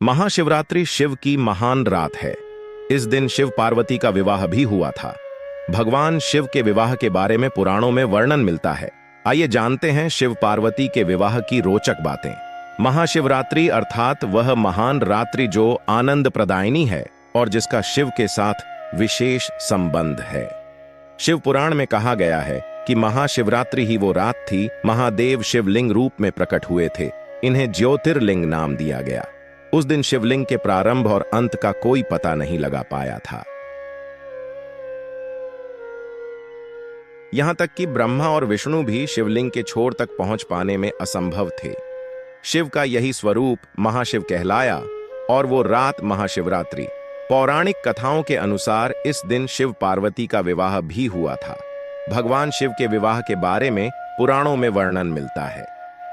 महाशिवरात्रि शिव की महान रात है। इस दिन शिव पार्वती का विवाह भी हुआ था। भगवान शिव के विवाह के बारे में पुराणों में वर्णन मिलता है। आइए जानते हैं शिव पार्वती के विवाह की रोचक बातें। महाशिवरात्रि अर्थात वह महान रात्रि जो आनंद प्रदायिनी है और जिसका शिव के साथ विशेष संबंध है। शिव पुराण में कहा गया है कि महाशिवरात्रि ही वो रात थी महादेव शिवलिंग रूप में प्रकट हुए थे। इन्हें ज्योतिर्लिंग नाम दिया गया। उस दिन शिवलिंग के प्रारंभ और अंत का कोई पता नहीं लगा पाया था। यहां तक कि ब्रह्मा और विष्णु भी शिवलिंग के छोर तक पहुंच पाने में असंभव थे। शिव का यही स्वरूप महाशिव कहलाया और वो रात महाशिवरात्रि। पौराणिक कथाओं के अनुसार इस दिन शिव पार्वती का विवाह भी हुआ था। भगवान शिव के विवाह के बारे में पुराणों में वर्णन मिलता है।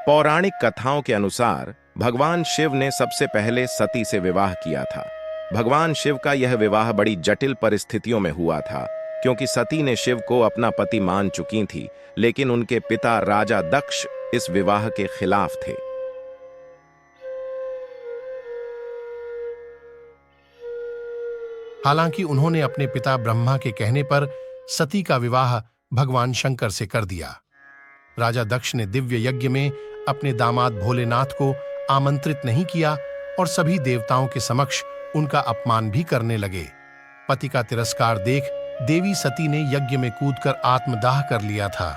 पौराणिक कथाओं के अनुसार भगवान शिव ने सबसे पहले सती से विवाह किया था। भगवान शिव का यह विवाह बड़ी जटिल परिस्थितियों में हुआ था, क्योंकि सती ने शिव को अपना पति मान चुकी थी, लेकिन उनके पिता राजा दक्ष इस विवाह के खिलाफ थे। हालांकि उन्होंने अपने पिता ब्रह्मा के कहने पर सती का विवाह भगवान शंकर से कर दिया। राजा दक्ष ने दिव्य यज्ञ में अपने दामाद भोलेनाथ को आमंत्रित नहीं किया और सभी देवताओं के समक्ष उनका अपमान भी करने लगे। पति का तिरस्कार देख देवी सती ने यज्ञ में कूदकर आत्मदाह कर लिया था।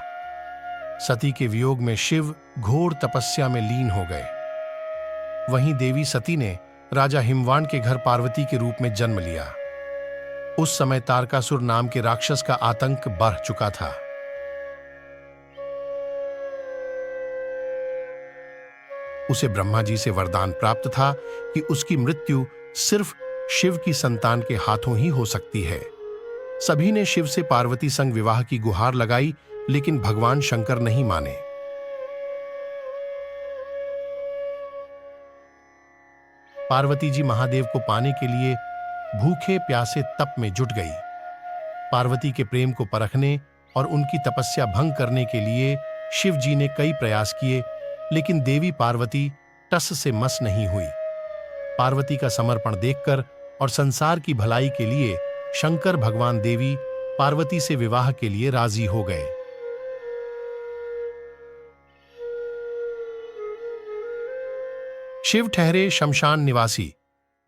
सती के वियोग में शिव घोर तपस्या में लीन हो गए। वहीं देवी सती ने राजा हिमवान के घर पार्वती के रूप में जन्म लिया। उस समय तारकासुर नाम के राक्षस का आतंक बढ़ चुका था। उसे ब्रह्मा जी से वरदान प्राप्त था कि उसकी मृत्यु सिर्फ शिव की संतान के हाथों ही हो सकती है। सभी ने शिव से पार्वती संग विवाह की गुहार लगाई, लेकिन भगवान शंकर नहीं माने। पार्वती जी महादेव को पाने के लिए भूखे प्यासे तप में जुट गई। पार्वती के प्रेम को परखने और उनकी तपस्या भंग करने के लिए शिव जी ने कई प्रयास किए, लेकिन देवी पार्वती टस से मस नहीं हुई। पार्वती का समर्पण देखकर और संसार की भलाई के लिए शंकर भगवान देवी पार्वती से विवाह के लिए राजी हो गए। शिव ठहरे शमशान निवासी।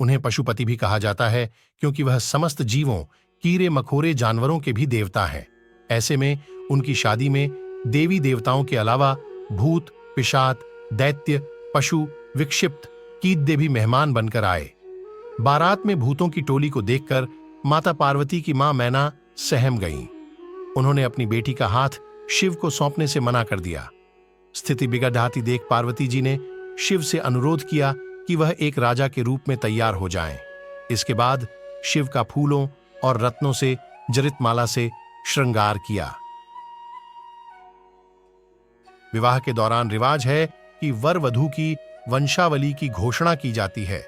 उन्हें पशुपति भी कहा जाता है, क्योंकि वह समस्त जीवों, कीड़े मकोड़े जानवरों के भी देवता हैं। ऐसे में उनकी शादी में देवी देवताओं के अलावा भूत, पिशाच, दैत्य, पशु, विक्षिप्त, कीड़े भी मेहमान बनकर आए। बारात में भूतों की टोली को देखकर माता पार्वती की मां मैना सहम गईं। उन्होंने अपनी बेटी का हाथ शिव को सौंपने से मना कर दिया। स्थिति बिगड़ती देख पार्वती जी ने शिव से अनुरोध किया कि वह एक राजा के रूप में तैयार हो जाएं। इसके बाद शिव का फूलों और रत्नों से जरित माला से श्रृंगार किया। विवाह के दौरान रिवाज है कि वर वधू की वंशावली की घोषणा की जाती है।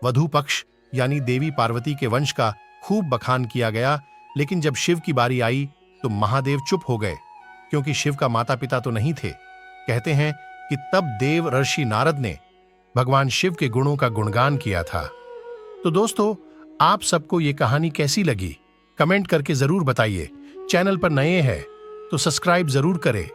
वधू पक्ष यानी देवी पार्वती के वंश का खूब बखान किया गया, लेकिन जब शिव की बारी आई तो महादेव चुप हो गए, क्योंकि शिव का माता पिता तो नहीं थे। कहते हैं कि तब देव ऋषि नारद ने भगवान शिव के गुणों का गुणगान किया था। तो दोस्तों, आप सबको ये कहानी कैसी लगी? कमेंट करके जरूर बताइए। चैनल पर नए हैं तो सब्सक्राइब जरूर करें।